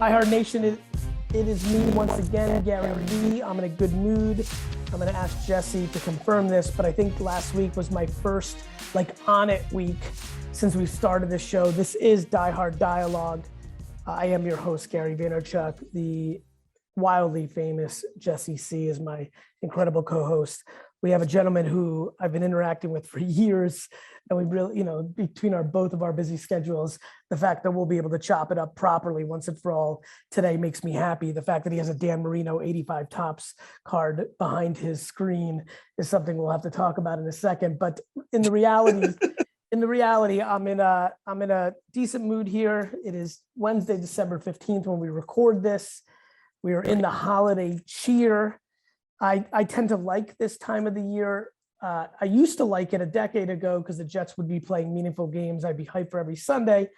iHeart Nation, it is me once again, Gary V. I'm in a good mood. I'm going to ask Jesse to confirm this, but I think last week was my first on it week since we started this show. This is Die Hard Dialogue. I am your host, Gary Vaynerchuk. The wildly famous Jesse C is my incredible co-host. We have a gentleman who I've been interacting with for years, and we really, between both of our busy schedules, the fact that we'll be able to chop it up properly once and for all today makes me happy. The fact that he has a Dan Marino 85 Topps card behind his screen is something we'll have to talk about in a second. But in the reality, I'm in a decent mood here. It is Wednesday, December 15th when we record this. We are in the holiday cheer. I tend to like this time of the year. I used to like it a decade ago because the Jets would be playing meaningful games. I'd be hyped for every Sunday.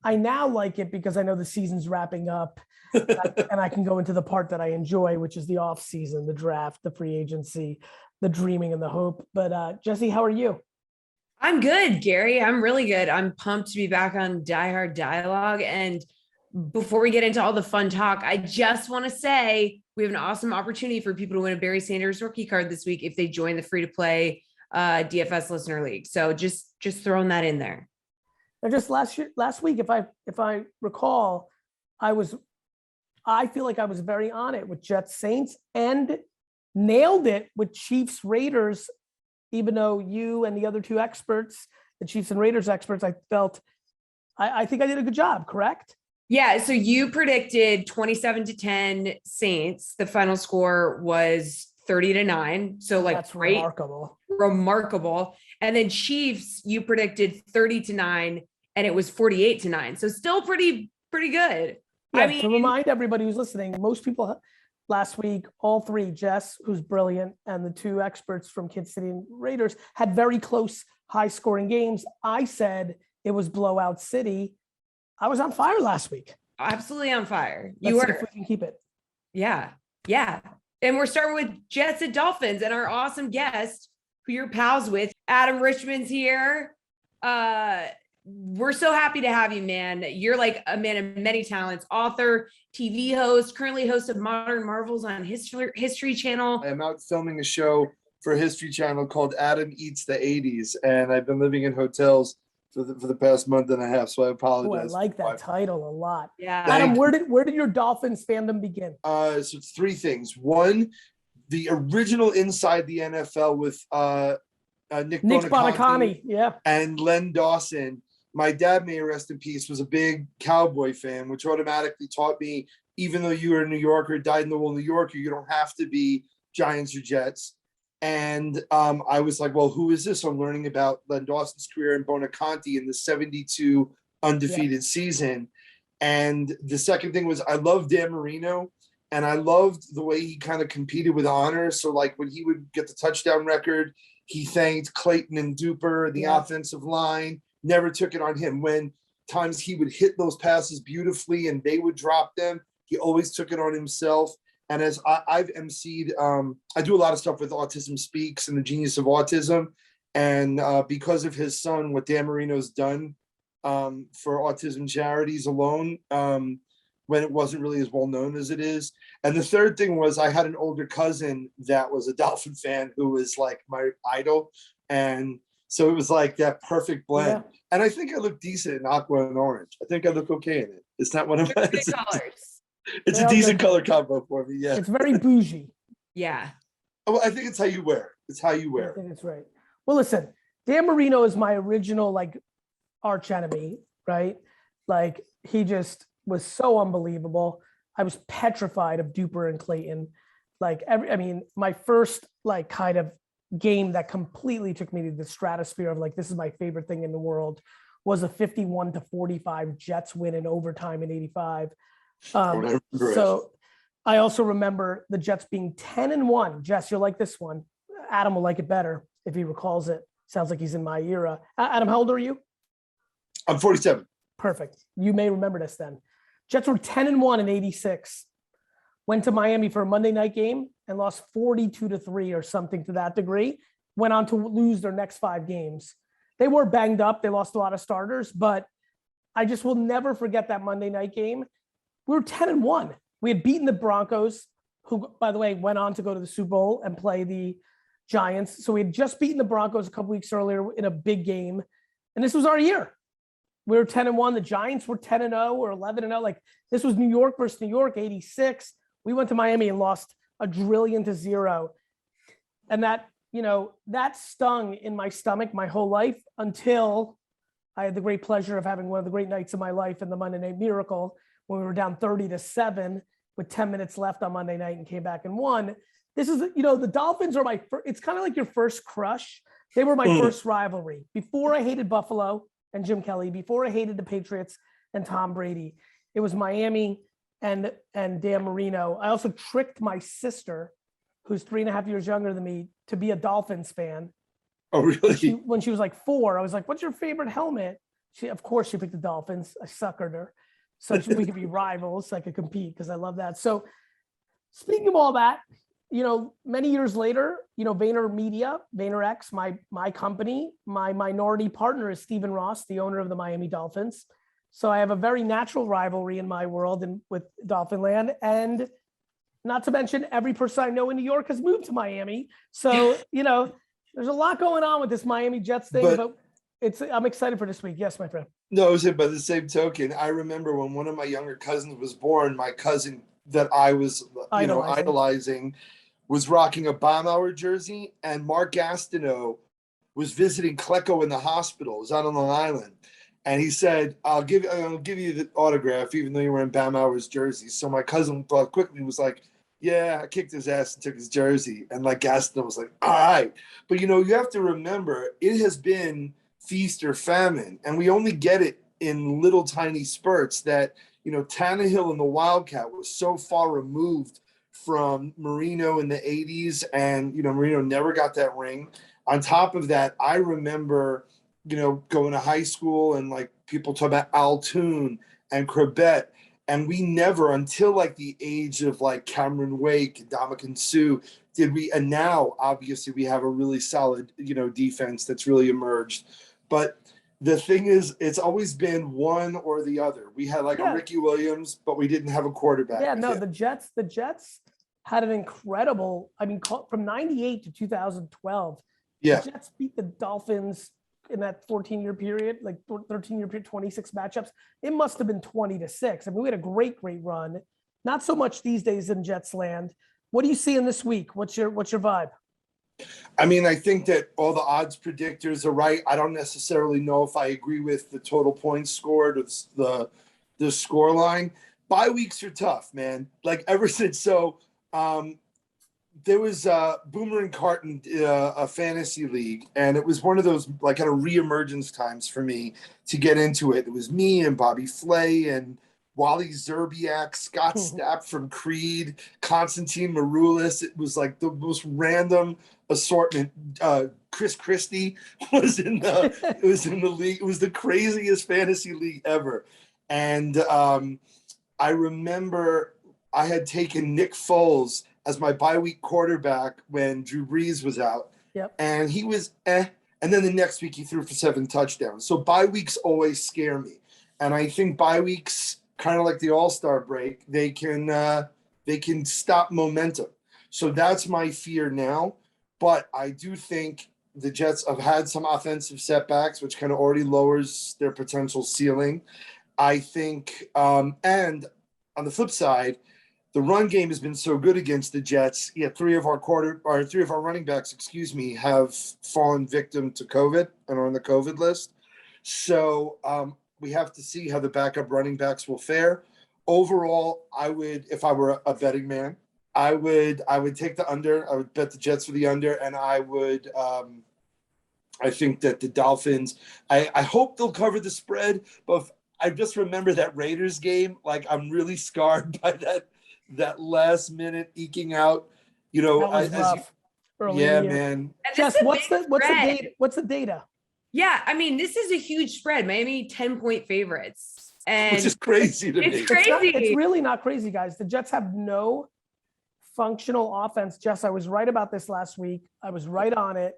I now like it because I know the season's wrapping up and I can go into the part that I enjoy, which is the off season, the draft, the free agency, the dreaming and the hope. But Jesse, how are you? I'm good, Gary. I'm really good. I'm pumped to be back on Die Hard Dialogue. And before we get into all the fun talk, I just want to say we have an awesome opportunity for people to win a Barry Sanders rookie card this week if they join the free-to-play DFS Listener League. So just throwing that in there. And just last week, if I recall, I feel like I was very on it with Jets Saints and nailed it with Chiefs Raiders. Even though you and the other two experts, the Chiefs and Raiders experts, I think I did a good job, correct? Yeah, so you predicted 27-10 Saints. The final score was 30-9. So that's remarkable. And then Chiefs, you predicted 30-9, and it was 48-9. So still pretty good. Yeah, to remind everybody who's listening, most people last week, all three, Jess, who's brilliant, and the two experts from Kid City and Raiders had very close, high-scoring games. I said it was blowout city. I was on fire last week. Absolutely on fire. Let's see if we can keep it. Yeah. And we're starting with Jets and Dolphins and our awesome guest who you're pals with, Adam Richman's here. We're so happy to have you, man. You're like a man of many talents, author, TV host, currently host of Modern Marvels on History Channel. I am out filming a show for History Channel called Adam Eats the 80s, and I've been living in hotels for the past month and a half, so I apologize. I like that title a lot. Yeah. Adam, where did your Dolphins fandom begin? So it's three things. One, the original Inside the NFL with Nick Bonaconte, yeah, and Len Dawson. My dad, may he rest in peace, was a big Cowboy fan, which automatically taught me, even though you were a New Yorker, dyed-in-the-wool New Yorker, you don't have to be Giants or Jets. And I was like, well, who is this? I'm learning about Len Dawson's career in Bonaconte in the 72 undefeated season. And the second thing was I loved Dan Marino, and I loved the way he kind of competed with honor. So like when he would get the touchdown record, he thanked Clayton and Duper, the offensive line, never took it on him. When times he would hit those passes beautifully and they would drop them, he always took it on himself. And as I've emceed, I do a lot of stuff with Autism Speaks and the Genius of Autism. And because of his son, what Dan Marino's done for autism charities alone, when it wasn't really as well known as it is. And the third thing was I had an older cousin that was a Dolphin fan who was like my idol. And so it was like that perfect blend. Yeah. And I think I look decent in aqua and orange. I think I look okay in it. It's not one of my colors. It's a decent color combo for me, yeah. It's very bougie. Yeah. Well, I think it's how you wear it. It's how you wear it. I think it's right. Well, listen, Dan Marino is my original, arch enemy, right? He just was so unbelievable. I was petrified of Duper and Clayton. My first, kind of game that completely took me to the stratosphere of, this is my favorite thing in the world was a 51-45 Jets win in overtime in 85. So I also remember the Jets being 10-1. Jess, you'll like this one. Adam will like it better if he recalls it. Sounds like he's in my era. Adam, how old are you? I'm 47. Perfect. You may remember this then. Jets were 10-1 in 86. Went to Miami for a Monday night game and lost 42-3 or something to that degree. Went on to lose their next 5 games. They were banged up. They lost a lot of starters, but I just will never forget that Monday night game. we were 10-1. We had beaten the Broncos, who, by the way, went on to go to the Super Bowl and play the Giants. So we had just beaten the Broncos a couple weeks earlier in a big game. And this was our year. We were 10-1. The Giants were 10-0 or 11-0. Like, this was New York versus New York, 86. We went to Miami and lost 1-0. And that, that stung in my stomach my whole life until I had the great pleasure of having one of the great nights of my life in the Monday Night Miracle when we were down 30-7 with 10 minutes left on Monday night and came back and won. This is, the Dolphins are it's kind of like your first crush. They were my first rivalry. Before I hated Buffalo and Jim Kelly, before I hated the Patriots and Tom Brady, it was Miami and Dan Marino. I also tricked my sister, who's 3.5 years younger than me, to be a Dolphins fan. Oh, really? When she was like 4, I was like, "What's your favorite helmet?" Of course, she picked the Dolphins. I suckered her, so we could be rivals. So I could compete because I love that. So, speaking of all that, many years later, VaynerX, my company, my minority partner is Stephen Ross, the owner of the Miami Dolphins. So I have a very natural rivalry in my world and with Dolphin Land, and not to mention every person I know in New York has moved to Miami. So, there's a lot going on with this Miami Jets thing, but I'm excited for this week. Yes, my friend. No, I was by the same token. I remember when one of my younger cousins was born, my cousin that I was, idolizing was rocking a Baumauer jersey, and Mark Gastineau was visiting Klecko in the hospital. It was out on Long Island. And he said, I'll give you the autograph, even though you're wearing Baumauer's jersey. So my cousin thought quickly, was like, yeah, I kicked his ass and took his jersey. And like Gastineau was like, all right. But, you have to remember, it has been feast or famine. And we only get it in little tiny spurts that, Tannehill and the Wildcat was so far removed from Marino in the 80s. And, Marino never got that ring. On top of that, I remember, going to high school and like people talk about Altoon and Crabette. And we never, until like the age of like Cameron Wake and Dominican Sue, and now obviously we have a really solid, defense that's really emerged. But the thing is, it's always been one or the other. We had like a Ricky Williams, but we didn't have a quarterback. Yeah, no, the Jets had an incredible, from 98 to 2012, the Jets beat the Dolphins in that 14-year period, like 13-year period, 26 matchups. It must have been 20-6. We had a great run. Not so much these days in Jets land. What do you see in this week? What's your vibe? I think that all the odds predictors are right. I don't necessarily know if I agree with the total points scored or the score line. Bye weeks are tough, man. Like ever since there was Boomer and Carton, a fantasy league, and it was one of those like kind of reemergence times for me to get into it. It was me and Bobby Flay and Wally Zerbiak, Scott Stapp from Creed, Konstantin Maroulis. It was like the most random assortment. Chris Christie was in the league. It was the craziest fantasy league ever. And I remember I had taken Nick Foles as my bye week quarterback when Drew Brees was out. Yep. And he was And then the next week he threw for 7 touchdowns. So bye weeks always scare me. And I think bye weeks, kind of like the All-Star break, they can stop momentum. So that's my fear now. But I do think the Jets have had some offensive setbacks, which kind of already lowers their potential ceiling. I think, and on the flip side, the run game has been so good against the Jets. Yeah, 3 of our running backs, have fallen victim to COVID and are on the COVID list. So we have to see how the backup running backs will fare. Overall, if I were a betting man, I would take the under. I would bet the Jets for the under, and I think that the Dolphins, I hope they'll cover the spread, but I just remember that Raiders game. Like, I'm really scarred by that last minute eking out, That was rough. Man. Jess, what's the data? Yeah, this is a huge spread. Miami 10-point favorites, and which is crazy to me. It's crazy. It's really not crazy, guys. The Jets have no functional offense. Jess, I was right about this last week. I was right on it.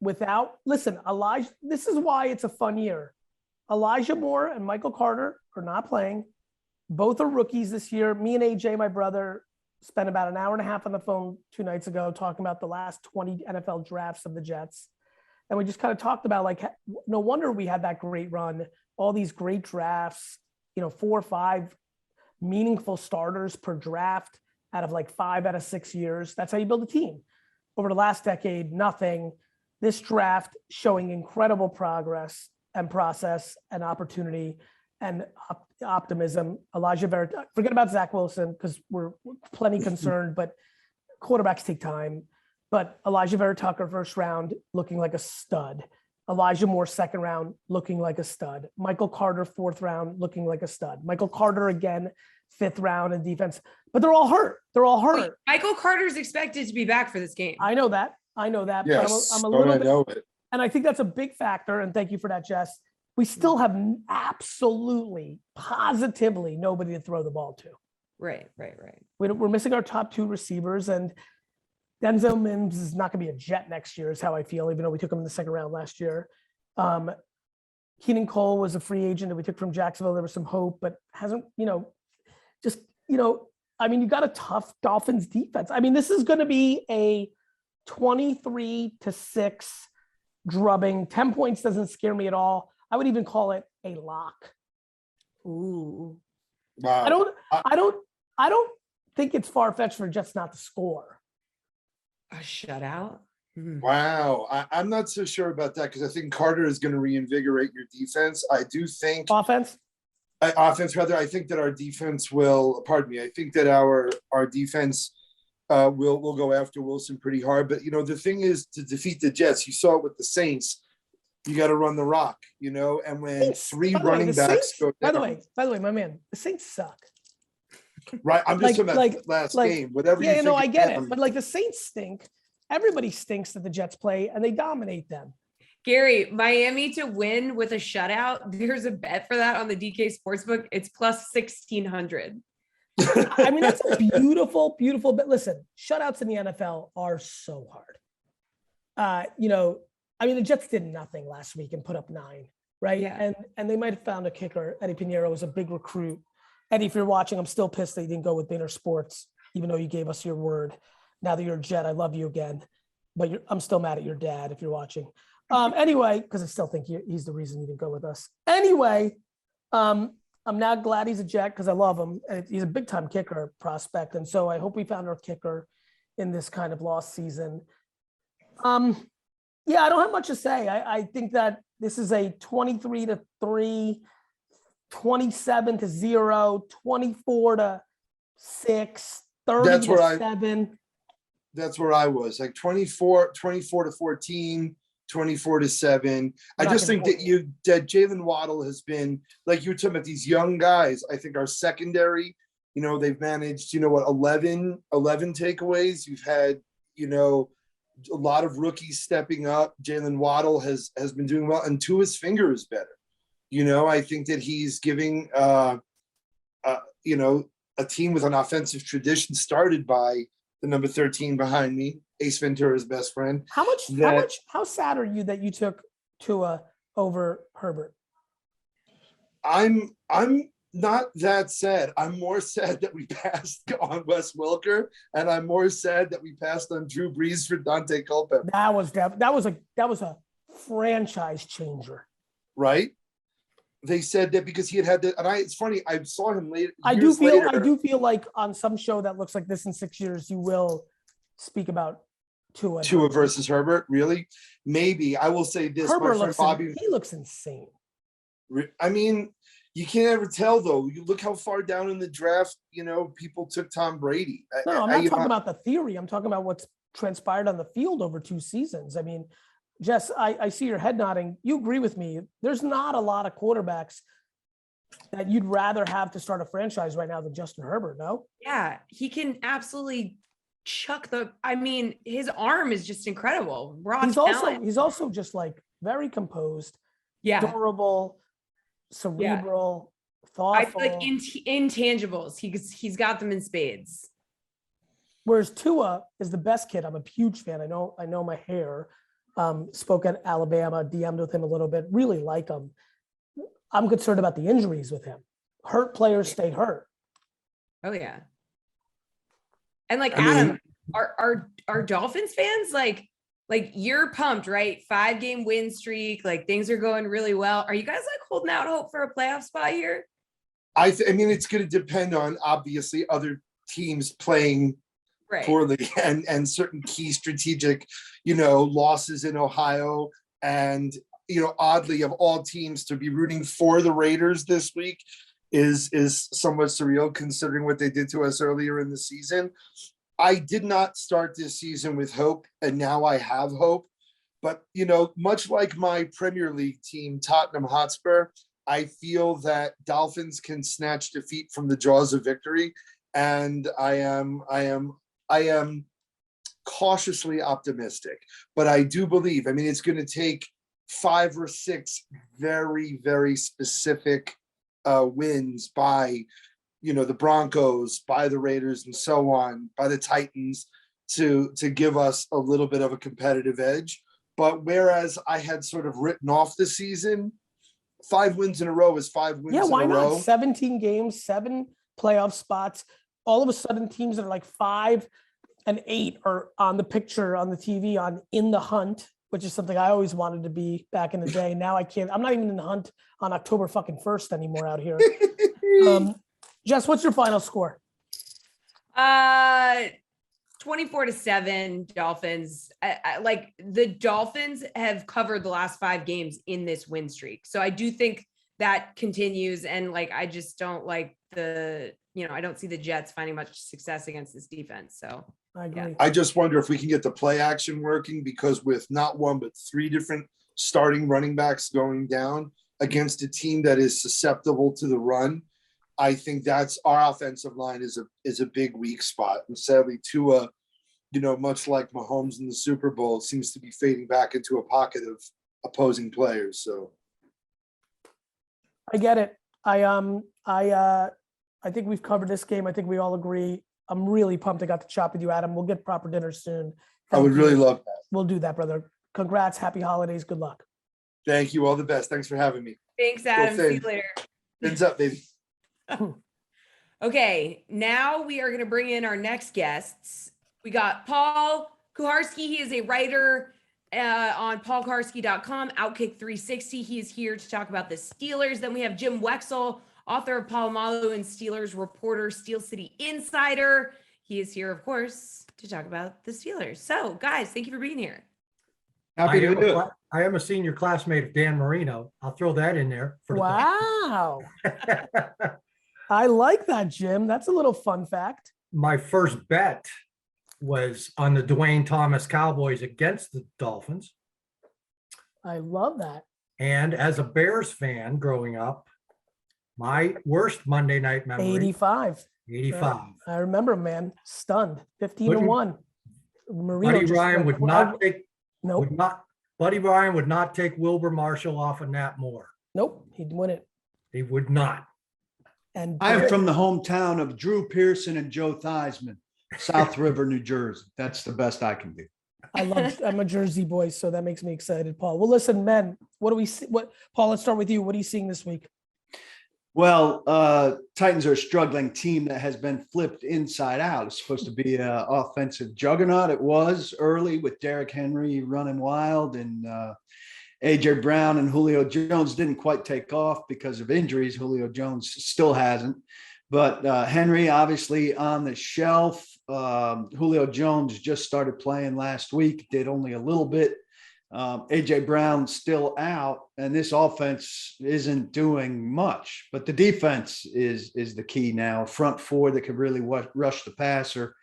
Elijah. This is why it's a fun year. Elijah Moore and Michael Carter are not playing. Both are rookies this year. Me and AJ, my brother, spent about an hour and a half on the phone 2 nights ago talking about the last 20 NFL drafts of the Jets. And we just kind of talked about, like, no wonder we had that great run, all these great drafts, 4 or 5 meaningful starters per draft out of like 5 out of 6 years. That's how you build a team. Over the last decade, nothing. This draft showing incredible progress and process and opportunity and optimism. Elijah Vera, forget about Zach Wilson because we're plenty concerned, but quarterbacks take time. But Elijah Vera Tucker, first round, looking like a stud. Elijah Moore, second round, looking like a stud. Michael Carter, 4th round, looking like a stud. Michael Carter again, 5th round in defense. But they're all hurt. Wait, Michael Carter's expected to be back for this game. I know that. Yes, I'm a little bit. I know it. And I think that's a big factor. And thank you for that, Jess. We still have absolutely, positively nobody to throw the ball to. Right. We're missing our top 2 receivers, and Denzel Mims is not going to be a Jet next year, is how I feel, even though we took him in the 2nd round last year. Keenan Cole was a free agent that we took from Jacksonville. There was some hope, but hasn't, you got a tough Dolphins defense. I mean, this is going to be a 23-6 drubbing. 10 points doesn't scare me at all. I would even call it a lock. Ooh. Wow. I don't think it's far-fetched for Jets not to score. A shutout? Wow. I'm not so sure about that because I think Carter is going to reinvigorate your defense. I do think Offense, rather. I think that our defense will, I think that our defense will go after Wilson pretty hard. But, the thing is, to defeat the Jets, you saw it with the Saints, you got to run the rock, and when 3 running backs go down. By the way, my man, the Saints suck. Right. I'm just talking about the last game, whatever you think. I get it. But like the Saints stink. Everybody stinks that the Jets play and they dominate them. Gary, Miami to win with a shutout. There's a bet for that on the DK Sportsbook. It's plus 1,600. I mean, that's a beautiful, beautiful bet. Listen, shutouts in the NFL are so hard. The Jets did nothing last week and put up 9, right? Yeah. And they might have found a kicker. Eddie Pinheiro was a big recruit. Eddie, if you're watching, I'm still pissed that you didn't go with Banner Sports, even though you gave us your word. Now that you're a Jet, I love you again. But I'm still mad at your dad if you're watching. Anyway, because I still think he's the reason you didn't go with us. Anyway, I'm now glad he's a Jet because I love him. And he's a big-time kicker prospect. And so I hope we found our kicker in this kind of lost season. I don't have much to say. I think that this is a 23-3, 27-0, 24-6, 30-7. That's where I was, like 24-14, 24-7. I just think that Jalen Waddle has been, like you were talking about, these young guys. I think our secondary, they've managed, 11 takeaways. You've had, a lot of rookies stepping up. Jalen Waddle has been doing well, and Tua's finger is better. I think that he's giving, a team with an offensive tradition started by the number 13 behind me, Ace Ventura's best friend. How sad are you that you took Tua over Herbert? I'm not that sad. I'm more sad that we passed on Wes Welker, and I'm more sad that we passed on Drew Brees for Dante Culpepper. That was a franchise changer. Right? They said that because he had to, and it's funny, I saw him later. I do feel like on some show that looks like this in 6 years, you will speak about Tua versus Herbert. Really? Maybe. I will say this. Herbert he looks insane. I mean, you can't ever tell though. You look how far down in the draft, people took Tom Brady. No, I'm not talking about the theory. I'm talking about what's transpired on the field over 2 seasons. I mean, Jess, I see your head nodding. You agree with me. There's not a lot of quarterbacks that you'd rather have to start a franchise right now than Justin Herbert, no? Yeah, he can absolutely chuck his arm is just incredible. He's also just like very composed, durable, cerebral, thoughtful. I feel like intangibles. He's got them in spades. Whereas Tua is the best kid. I'm a huge fan. I know my hair. Spoke at Alabama, DM'd with him a little bit, really like him. I'm concerned about the injuries with him. hurt players stay hurt. Oh yeah. And like I mean- Adam, are Dolphins fans like you're pumped, right? 5-game win streak, like things are going really well. Are you guys like holding out hope for a playoff spot here? I mean, it's going to depend on obviously other teams playing Right. poorly and certain key strategic, losses in Ohio. And, oddly, of all teams to be rooting for the Raiders this week is somewhat surreal considering what they did to us earlier in the season. I did not start this season with hope, and now I have hope. But, much like my Premier League team, Tottenham Hotspur, I feel that Dolphins can snatch defeat from the jaws of victory. And I am cautiously optimistic, but I do believe, it's going to take 5 or 6 very, very specific wins by, the Broncos, by the Raiders and so on, by the Titans to give us a little bit of a competitive edge. But whereas I had sort of written off the season, 5 wins in a row is 5 wins in a row. Yeah, why not? 17 games, 7 playoff spots. All of a sudden, teams that are like 5 and 8 are on the picture on the TV in the hunt, which is something I always wanted to be back in the day. Now I can't. I'm not even in the hunt on October fucking 1st anymore out here. Jess, what's your final score? 24-7 Dolphins. I like the Dolphins have covered the last 5 games in this win streak. So I do think that continues. And like, I just don't like I don't see the Jets finding much success against this defense. So I agree. Yeah. I just wonder if we can get the play action working, because with not 1, but 3 different starting running backs going down against a team that is susceptible to the run, I think that's our offensive line is a big weak spot. And sadly, Tua, much like Mahomes in the Super Bowl, seems to be fading back into a pocket of opposing players. So I get it. I think we've covered this game. I think we all agree. I'm really pumped I got to chat with you, Adam. We'll get proper dinner soon. I would really love that. We'll do that, brother. Congrats. Happy holidays. Good luck. Thank you. All the best. Thanks for having me. Thanks, Adam. See you Thin. later. Fins up, baby. Okay, now we are going to bring in our next guests. We got Paul Kuharsky. He is a writer on paulkuharsky.com, Outkick 360. He is here to talk about the Steelers. Then we have Jim Wexell, author of Palomalu and Steelers reporter, Steel City Insider. He is here, of course, to talk about the Steelers. So, guys, thank you for being here. Happy to do it. I am a senior classmate of Dan Marino. I'll throw that in there. Wow. I like that, Jim. That's a little fun fact. My first bet was on the Dwayne Thomas Cowboys against the Dolphins. I love that. And as a Bears fan growing up, my worst Monday night memory. 85. 85. I remember, man. Stunned. 15-1. Buddy Ryan would not take. Nope. Buddy Ryan would not take Wilbur Marshall off of Nat Moore. Nope. He'd win it. He would not. And I'm from the hometown of Drew Pearson and Joe Theismann, South River, New Jersey. That's the best I can do. I'm a Jersey boy, so that makes me excited, Paul. Well, listen, men, what do we see? Paul, let's start with you. What are you seeing this week? Well, Titans are a struggling team that has been flipped inside out. It's supposed to be an offensive juggernaut. It was early with Derrick Henry running wild, and A.J. Brown and Julio Jones didn't quite take off because of injuries. Julio Jones still hasn't. But Henry obviously on the shelf. Julio Jones just started playing last week, did only a little bit. A.J. Brown still out, and this offense isn't doing much. But the defense is the key now. Front four that could really rush the passer.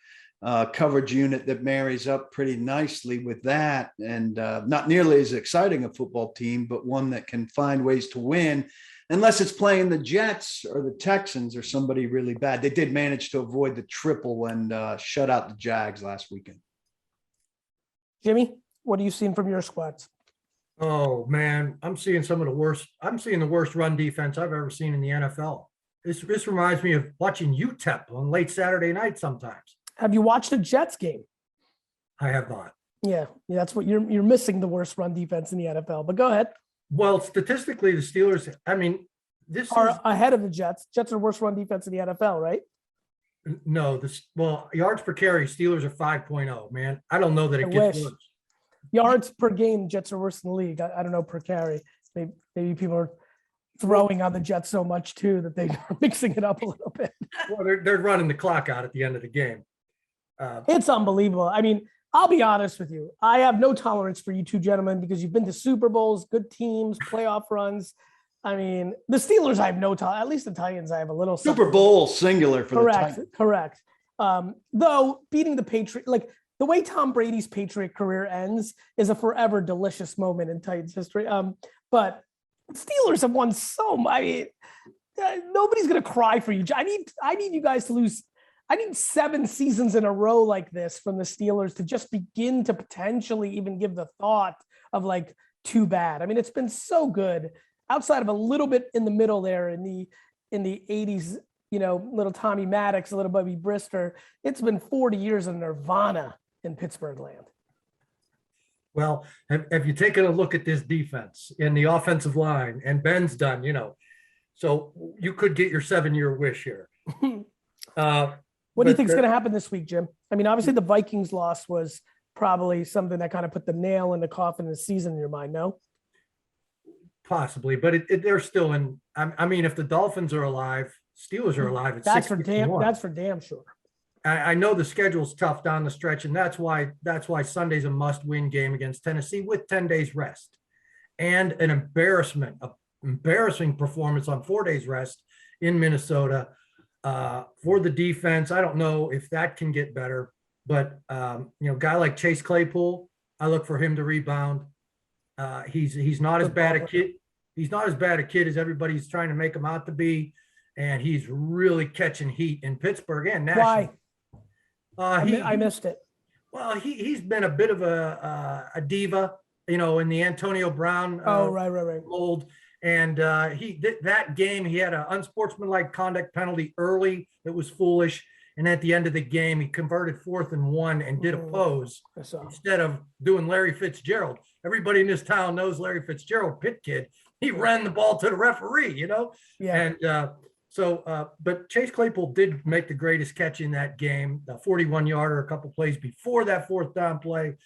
Coverage unit that marries up pretty nicely with that. And not nearly as exciting a football team, but one that can find ways to win. Unless it's playing the Jets or the Texans or somebody really bad. They did manage to avoid the triple and shut out the Jags last weekend. Jimmy, what are you seeing from your squads? Oh man, I'm seeing some of the worst. I'm seeing the worst run defense I've ever seen in the NFL. This reminds me of watching UTEP on late Saturday night sometimes. Have you watched a Jets game? I have not. Yeah, that's what you're missing, the worst run defense in the NFL. But go ahead. Well, statistically, the Steelers, I mean, this is are ahead of the Jets. Jets are the worst run defense in the NFL, right? no this. Well, yards per carry, Steelers are 5.0. Man, I don't know that it I gets wish. worse. Yards per game, Jets are worse in the league. I don't know per carry. Maybe people are throwing on the Jets so much too that they're mixing it up a little bit. Well, they're running the clock out at the end of the game. It's unbelievable. I mean, I'll be honest with you. I have no tolerance for you two gentlemen because you've been to Super Bowls, good teams, playoff runs. I mean, the Steelers, I have no tolerance. At least the Titans, I have a little. Super Bowl singular for the Correct. Titans. Correct. Though beating the Patriot, like the way Tom Brady's Patriot career ends is a forever delicious moment in Titans history. But Steelers have won so much. I mean, nobody's going to cry for you. I need you guys to lose. I need 7 seasons in a row like this from the Steelers to just begin to potentially even give the thought of like too bad. I mean, it's been so good outside of a little bit in the middle there in the 80s, you know, little Tommy Maddox, a little Bubby Brister. It's been 40 years of nirvana in Pittsburgh land. Well, have you taken a look at this defense and the offensive line? And Ben's done, you know, so you could get your 7-year wish here. What do you think is going to happen this week, Jim? I mean, obviously the Vikings loss was probably something that kind of put the nail in the coffin of the season in your mind, no? Possibly, but they're still in. I mean, if the Dolphins are alive, Steelers are alive. It's That's for damn. 6-1. That's for damn sure. I know the schedule's tough down the stretch, and that's why Sunday's a must-win game against Tennessee with 10 days rest, and an embarrassing performance on 4 days rest in Minnesota. For the defense, I don't know if that can get better, but you know, a guy like Chase Claypool, I look for him to rebound. He's not as bad a kid. He's not as bad a kid as everybody's trying to make him out to be, and he's really catching heat in Pittsburgh and nationally. Why? I missed it. Well, he's been a bit of a diva, you know, in the Antonio Brown Right. mold. And that game, he had an unsportsmanlike conduct penalty early that was foolish. And at the end of the game, he converted 4th and 1 and did a pose instead of doing Larry Fitzgerald. Everybody in this town knows Larry Fitzgerald, Pitt kid. He ran the ball to the referee, you know? Yeah. And but Chase Claypool did make the greatest catch in that game, the 41-yarder a couple plays before that 4th down play.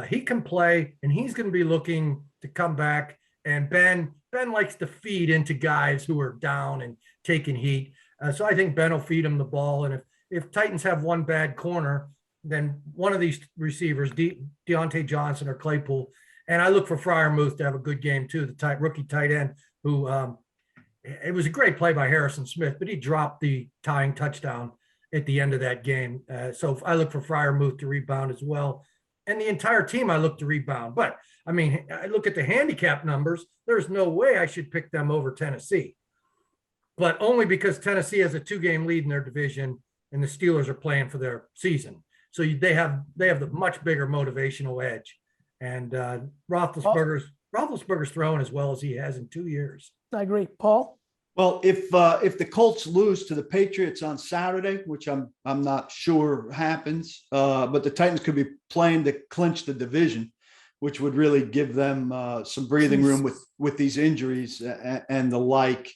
He can play, and he's going to be looking to come back. And Ben likes to feed into guys who are down and taking heat. So I think Ben will feed him the ball. And if Titans have one bad corner, then one of these receivers, Deontay Johnson or Claypool, and I look for Freiermuth to have a good game too, the rookie tight end who it was a great play by Harrison Smith, but he dropped the tying touchdown at the end of that game. So I look for Freiermuth to rebound as well. And the entire team, I look to rebound. But, I mean, I look at the handicap numbers. There's no way I should pick them over Tennessee. But only because Tennessee has a 2-game lead in their division and the Steelers are playing for their season. So they have the much bigger motivational edge. And Roethlisberger's throwing as well as he has in 2 years. I agree. Paul? Well, if the Colts lose to the Patriots on Saturday, which I'm not sure happens, but the Titans could be playing to clinch the division, which would really give them some breathing room with these injuries and the like.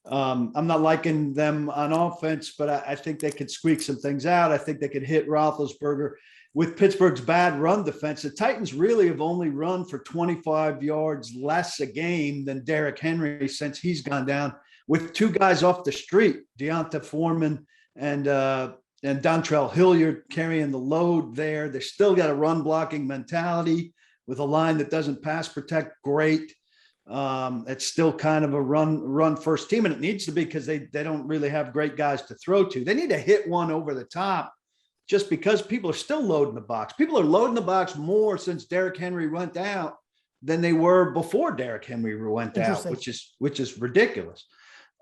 I'm not liking them on offense, but I think they could squeak some things out. I think they could hit Roethlisberger. With Pittsburgh's bad run defense, the Titans really have only run for 25 yards less a game than Derrick Henry since he's gone down, with 2 guys off the street, Deonta Foreman and Dontrell Hilliard carrying the load there. They still got a run blocking mentality with a line that doesn't pass protect great. It's still kind of a run first team, and it needs to be because they don't really have great guys to throw to. They need to hit one over the top just because people are still loading the box. People are loading the box more since Derrick Henry went out than they were before Derrick Henry went out, which is ridiculous.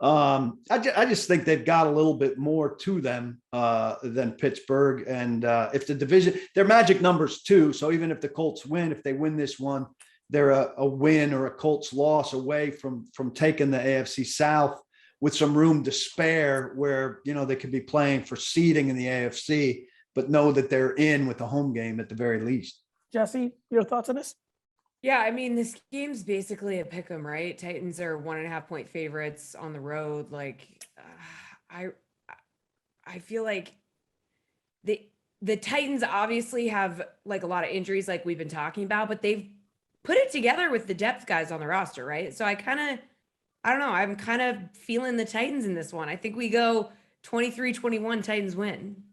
I just think they've got a little bit more to them than Pittsburgh. And if the division, their magic numbers too. So even if the Colts win, if they win this one, they're a win or a Colts loss away from taking the AFC South with some room to spare, where, you know, they could be playing for seeding in the AFC, but know that they're in with a home game at the very least. Jesse, your thoughts on this? Yeah, I mean, this game's basically a pick 'em, right? Titans are 1.5 point favorites on the road. Like, I feel like the Titans obviously have like a lot of injuries, like we've been talking about, but they've put it together with the depth guys on the roster, right? So I don't know. I'm kind of feeling the Titans in this one. I think we go 23-21, Titans win.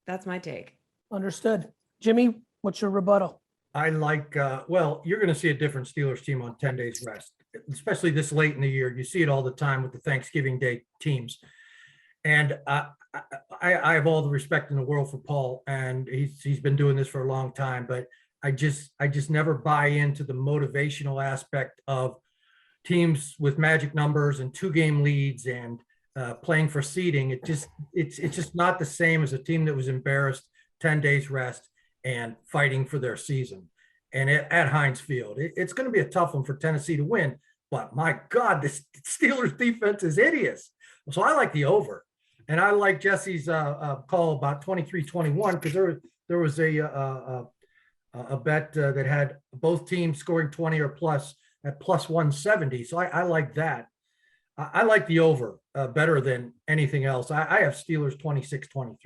That's my take. Understood. Jimmy, what's your rebuttal? I like, well, you're going to see a different Steelers team on 10 days rest, especially this late in the year. You see it all the time with the Thanksgiving Day teams. And I have all the respect in the world for Paul, and he's been doing this for a long time, but I just never buy into the motivational aspect of teams with magic numbers and 2-game leads and playing for seeding. It's just not the same as a team that was embarrassed, 10 days rest and fighting for their season. And at Heinz Field, it's going to be a tough one for Tennessee to win, but my God, this Steelers defense is hideous. So I like the over. And I like Jesse's call about 23-21, because there was a bet that had both teams scoring 20 or plus at plus 170. So I like that. I like the over better than anything else. I have Steelers 26-23.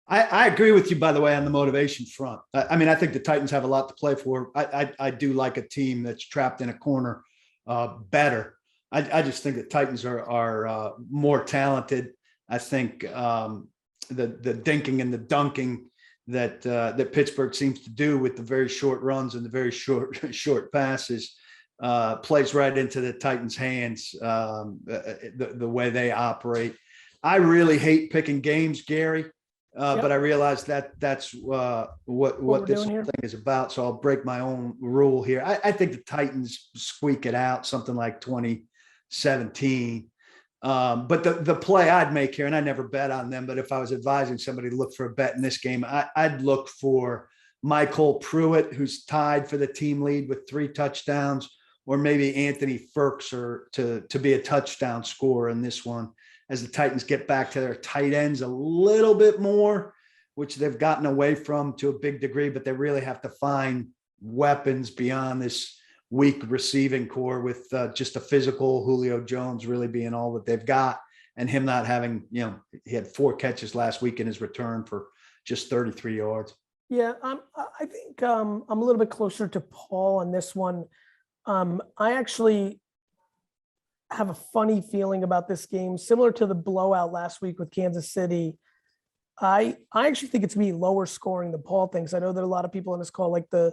I agree with you, by the way, on the motivation front. I mean, I think the Titans have a lot to play for. I do like a team that's trapped in a corner better. I just think the Titans are more talented. I think the dinking and the dunking that Pittsburgh seems to do with the very short runs and the very short passes plays right into the Titans' hands, the way they operate. I really hate picking games, Gary, but I realize that's what this whole thing is about. So I'll break my own rule here. I think the Titans squeak it out, something like 2017. But the play I'd make here, and I never bet on them, but if I was advising somebody to look for a bet in this game, I'd look for Michael Pruitt, who's tied for the team lead with 3 touchdowns, or maybe Anthony Ferkser to be a touchdown scorer in this one, as the Titans get back to their tight ends a little bit more, which they've gotten away from to a big degree, but they really have to find weapons beyond this weak receiving core with just a physical Julio Jones really being all that they've got, and him not having, he had 4 catches last week in his return for just 33 yards. Yeah, I think I'm a little bit closer to Paul on this one. I actually have a funny feeling about this game, similar to the blowout last week with Kansas City. I actually think it's going to be lower scoring than Paul thinks. I know that a lot of people on this call like the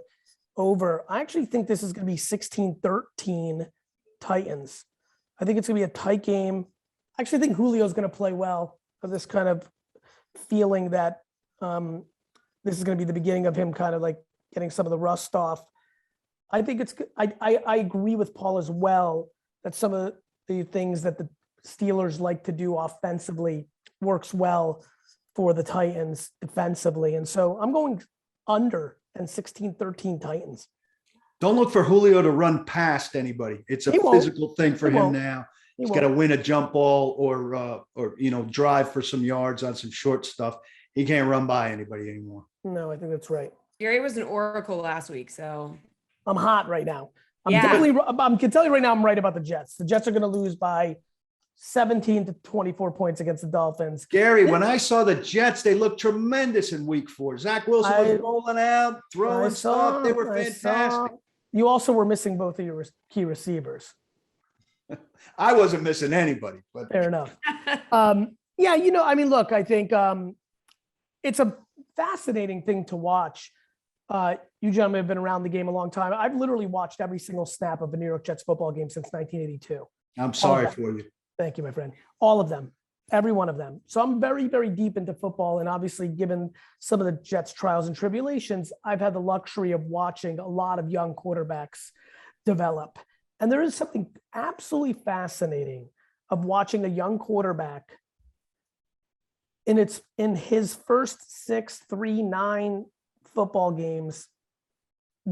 over. I actually think this is going to be 16-13 Titans. I think it's going to be a tight game. I actually think Julio's going to play well. Of this kind of feeling that this is going to be the beginning of him kind of like getting some of the rust off. I think it's good. I agree with Paul as well that some of the things that the Steelers like to do offensively works well for the Titans defensively. And so I'm going under and 16-13 Titans. Don't look for Julio to run past anybody. It's a physical thing for him now. He's got to win a jump ball or drive for some yards on some short stuff. He can't run by anybody anymore. No, I think that's right. Gary was an oracle last week, so I'm hot right now. I can tell you right now, I'm right about the Jets. The Jets are going to lose by 17 to 24 points against the Dolphins. Gary, when I saw the Jets, they looked tremendous in week 4. Zach Wilson was rolling out, throwing stuff. They were fantastic. You also were missing both of your key receivers. I wasn't missing anybody, but fair enough. Look, I think it's a fascinating thing to watch. You gentlemen have been around the game a long time. I've literally watched every single snap of a New York Jets football game since 1982. I'm sorry for you. Thank you, my friend. All of them, every one of them. So I'm very, very deep into football. And obviously, given some of the Jets' trials and tribulations, I've had the luxury of watching a lot of young quarterbacks develop. And there is something absolutely fascinating of watching a young quarterback in his first 6, 3, 9 football games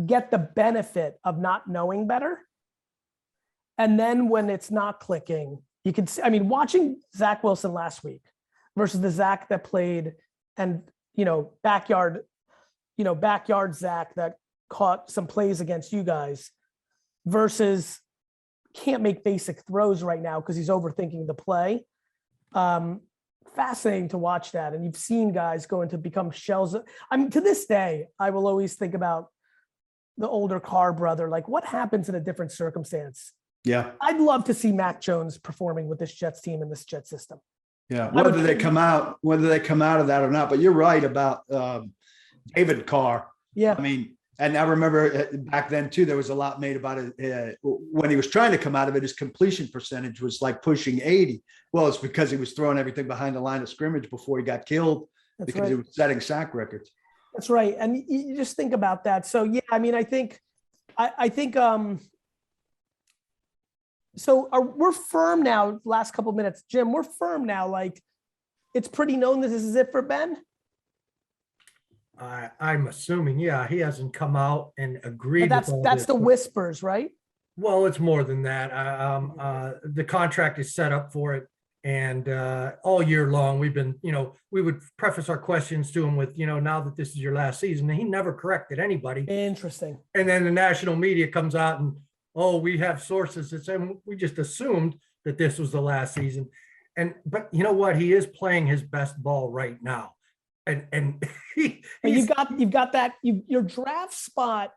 get the benefit of not knowing better. And then when it's not clicking, you can see, watching Zach Wilson last week versus the Zach that played and, backyard backyard Zach that caught some plays against you guys versus can't make basic throws right now because he's overthinking the play. Fascinating to watch that. And you've seen guys going to become shells. I mean, to this day, I will always think about the older Carr brother. Like, what happens in a different circumstance? Yeah. I'd love to see Mac Jones performing with this Jets team and this Jets system. Yeah. Whether they come out of that or not, but you're right about David Carr. Yeah. I mean, and I remember back then too, there was a lot made about it when he was trying to come out of it. His completion percentage was like pushing 80. Well, it's because he was throwing everything behind the line of scrimmage before he got killed. That's because right. He was setting sack records. That's right. And you just think about that. So yeah, I mean, I think we're firm now. Last couple of minutes, Jim, we're firm now. Like, it's pretty known that this is it for Ben. I'm assuming, yeah, he hasn't come out and agreed. But that's the whispers, right? Well, it's more than that. The contract is set up for it. And all year long, we've been, we would preface our questions to him with, now that this is your last season. And he never corrected anybody. Interesting. And then the national media comes out and, we have sources that say we just assumed that this was the last season. But you know what? He is playing his best ball right now. And you've got that your draft spot.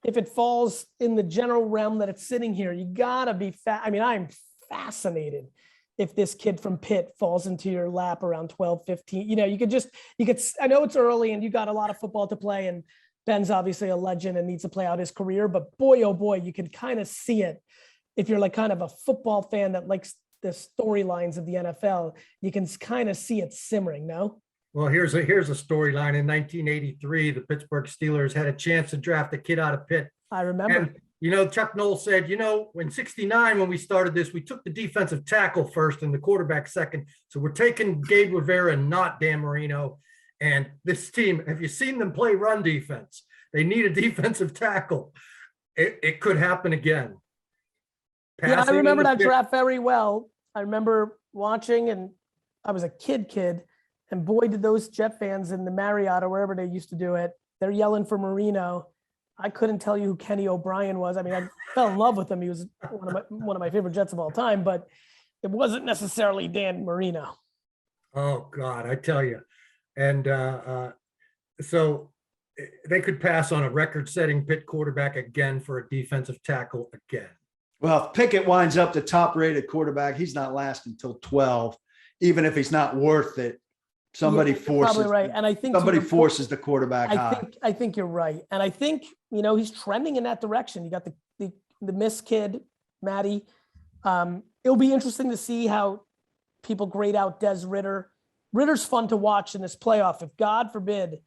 If it falls in the general realm that it's sitting here, you gotta be I mean, I'm fascinated if this kid from Pitt falls into your lap around 12, 15. I know it's early and you got a lot of football to play, and Ben's obviously a legend and needs to play out his career, but boy, oh boy, you can kind of see it. If you're like kind of a football fan that likes the storylines of the NFL, you can kind of see it simmering, no? Well, here's a storyline. In 1983, the Pittsburgh Steelers had a chance to draft a kid out of Pitt. I remember. And, Chuck Noll said, in 69, when we started this, we took the defensive tackle first and the quarterback second. So we're taking Gabe Rivera and not Dan Marino. And this team, have you seen them play run defense? They need a defensive tackle. It could happen again. Yeah, I remember that draft very well. I remember watching, and I was a kid. And boy, did those Jet fans in the Marriott or wherever they used to do it, they're yelling for Marino. I couldn't tell you who Kenny O'Brien was. I mean, I fell in love with him. He was one of my favorite Jets of all time, but it wasn't necessarily Dan Marino. Oh, God, I tell you. And so they could pass on a record-setting Pitt quarterback again for a defensive tackle again. Well, if Pickett winds up the top-rated quarterback, he's not lasting until 12, even if he's not worth it. Somebody forces. Probably right, and I think somebody forces the quarterback high. I think you're right, and I think he's trending in that direction. You got the Miss kid, Maddie. It'll be interesting to see how people grade out Des Ridder. Ritter's fun to watch in this playoff. If God forbid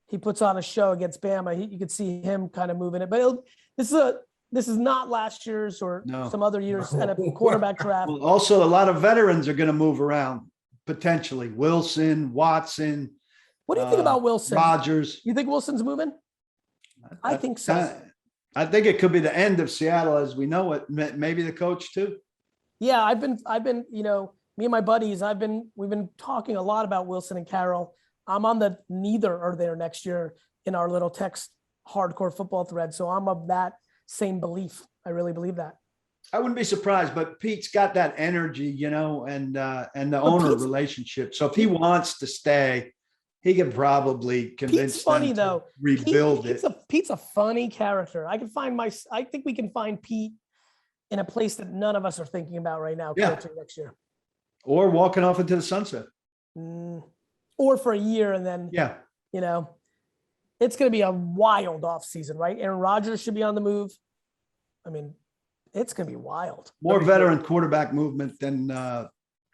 he puts on a show against Bama, you could see him kind of moving it. But this is not last year's or some other years NFL quarterback draft. Well, also, a lot of veterans are going to move around potentially. Wilson, Watson. What do you think about Wilson? Rodgers. You think Wilson's moving? I think so. I think it could be the end of Seattle as we know it. Maybe the coach too. Yeah, I've been, me and my buddies, we've been talking a lot about Wilson and Carroll. I'm on the neither are there next year in our little text hardcore football thread. So I'm of that same belief. I really believe that. I wouldn't be surprised, but Pete's got that energy, and the owner relationship. So if he wants to stay, he can probably convince Pete's funny them though. To rebuild it. Pete's a funny character. I think we can find Pete in a place that none of us are thinking about right now. Yeah. Coaching next year. Or walking off into the sunset. Or for a year and then, it's going to be a wild off season, right? Aaron Rodgers should be on the move. I mean, it's going to be wild. More veteran quarterback movement than,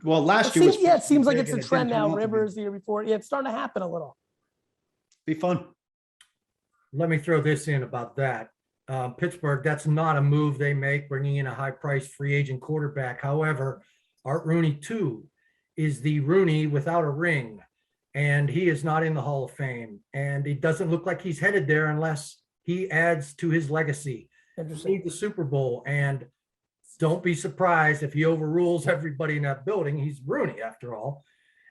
last year was. Yeah, it seems like it's a trend now. Rivers the year before. Yeah, it's starting to happen a little. Be fun. Let me throw this in about that. Pittsburgh, that's not a move they make, bringing in a high-priced free agent quarterback. However, Art Rooney, too, is the Rooney without a ring, and he is not in the Hall of Fame. And it doesn't look like he's headed there unless he adds to his legacy. Interesting. Need the Super Bowl, and don't be surprised if he overrules everybody in that building. He's Rooney, after all,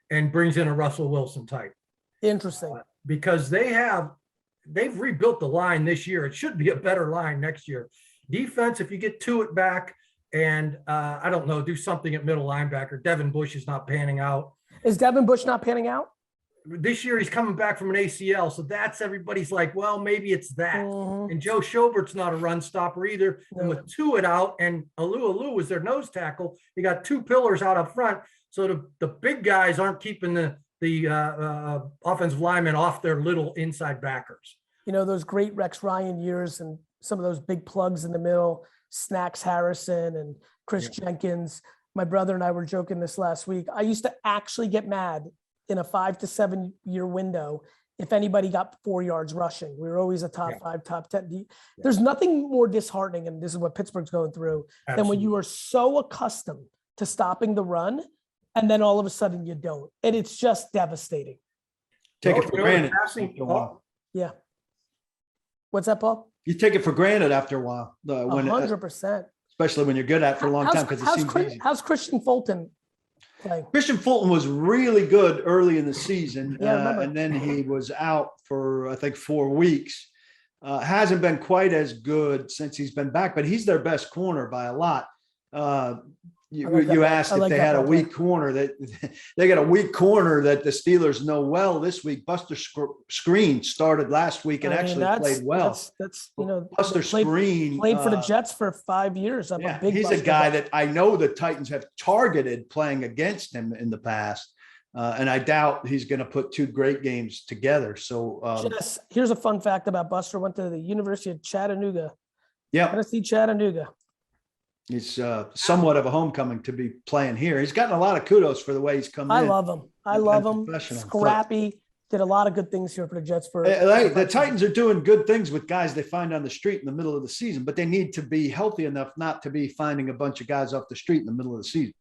and brings in a Russell Wilson type. Interesting. Because they have they've rebuilt the line this year. It should be a better line next year. Defense, if you get Tuitt back and I don't know, do something at middle linebacker. Devin Bush is not panning out. Is Devin Bush not panning out? This year he's coming back from an ACL. So that's everybody's like, well, maybe it's that. Mhm. And Joe Schobert's not a run stopper either. And with Tuitt out and Alou was their nose tackle, you got two pillars out up front. So the big guys aren't keeping the offensive linemen off their little inside backers. You know, those great Rex Ryan years and some of those big plugs in the middle, Snacks Harrison and Chris Jenkins. My brother and I were joking this last week. I used to actually get mad in a 5 to 7 year window if anybody got 4 yards rushing. We were always a top 5, top 10. There's nothing more disheartening, and this is what Pittsburgh's going through, than when you are so accustomed to stopping the run, and then all of a sudden you don't. And it's just devastating. Take it for granted. Yeah. What's that, Paul? You take it for granted after a while. 100%. Especially when you're good at it for a long time, because it seems easy. How's Christian Fulton playing? Christian Fulton was really good early in the season, Yeah, and then he was out for, I think, 4 weeks. Hasn't been quite as good since he's been back, but he's their best corner by a lot. You asked if they had a weak corner. That they got a weak corner that the Steelers know well this week. Buster Skrine started last week and actually played well. That's you know, Buster Skrine played for the Jets for 5 years. He's a guy that I know the Titans have targeted playing against him in the past, and I doubt he's going to put 2 great games together. So, Jess, here's a fun fact about Buster. Went to the University of Chattanooga. Yeah, Tennessee, Chattanooga. He's somewhat of a homecoming to be playing here. He's gotten a lot of kudos for the way he's come in. I love him. I love him. Scrappy. Did a lot of good things here for the Jets. The Titans are doing good things with guys they find on the street in the middle of the season, but they need to be healthy enough not to be finding a bunch of guys off the street in the middle of the season.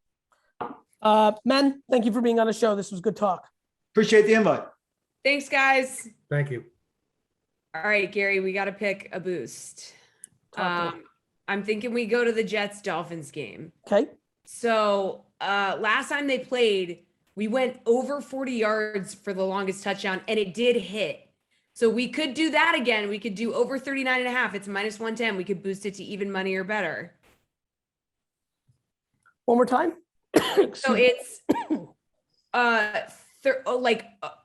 Men, thank you for being on the show. This was good talk. Appreciate the invite. Thanks, guys. Thank you. All right, Gary, we got to pick a boost. I'm thinking we go to the Jets-Dolphins game. Okay. So last time they played, we went over 40 yards for the longest touchdown, and it did hit. So we could do that again. We could do over 39.5. It's minus 110. We could boost it to even money or better. One more time. So it's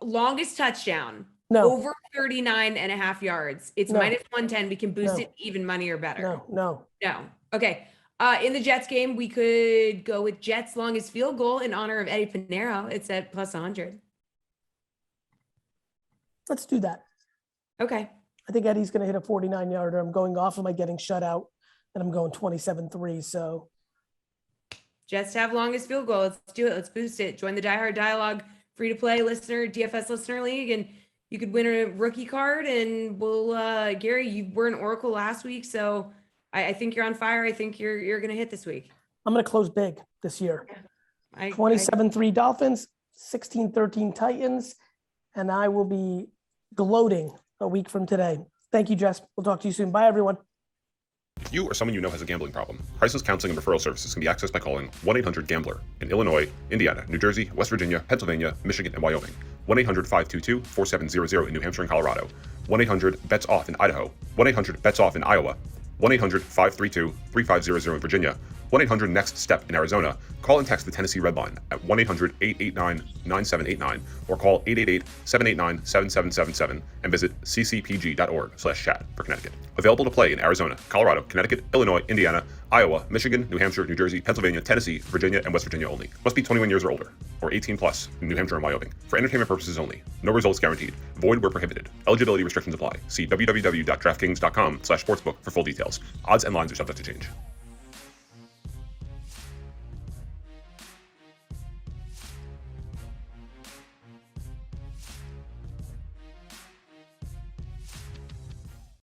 longest touchdown. No. Over 39.5 yards. It's minus 110. We can boost it even money or better. No. Okay. In the Jets game, we could go with Jets longest field goal in honor of Eddie Pinero. It's at plus 100. Let's do that. Okay. I think Eddie's going to hit a 49-yarder. I'm going off of my getting shut out, and I'm going 27-3. So Jets have longest field goal. Let's do it. Let's boost it. Join the Die Hard Dialogue free-to-play listener, DFS Listener League, and you could win a rookie card. And we'll, Gary, you were an Oracle last week, so I think you're on fire. I think you're going to hit this week. I'm going to close big this year. Yeah. 27-3 Dolphins, 16-13 Titans, and I will be gloating a week from today. Thank you, Jess. We'll talk to you soon. Bye, everyone. If you or someone you know has a gambling problem, crisis counseling and referral services can be accessed by calling 1-800-GAMBLER in Illinois, Indiana, New Jersey, West Virginia, Pennsylvania, Michigan, and Wyoming. 1-800-522-4700 in New Hampshire and Colorado. 1-800-BETS-OFF in Idaho. 1-800-BETS-OFF in Iowa. 1-800-532-3500 in Virginia. 1-800-NEXT-STEP in Arizona. Call and text the Tennessee Red Line at 1-800-889-9789 or call 888-789-7777 and visit ccpg.org/chat for Connecticut. Available to play in Arizona, Colorado, Connecticut, Illinois, Indiana, Iowa, Michigan, New Hampshire, New Jersey, Pennsylvania, Tennessee, Virginia, and West Virginia only. Must be 21 years or older or 18 plus in New Hampshire and Wyoming. For entertainment purposes only. No results guaranteed. Void where prohibited. Eligibility restrictions apply. See www.draftkings.com/sportsbook for full details. Odds and lines are subject to change.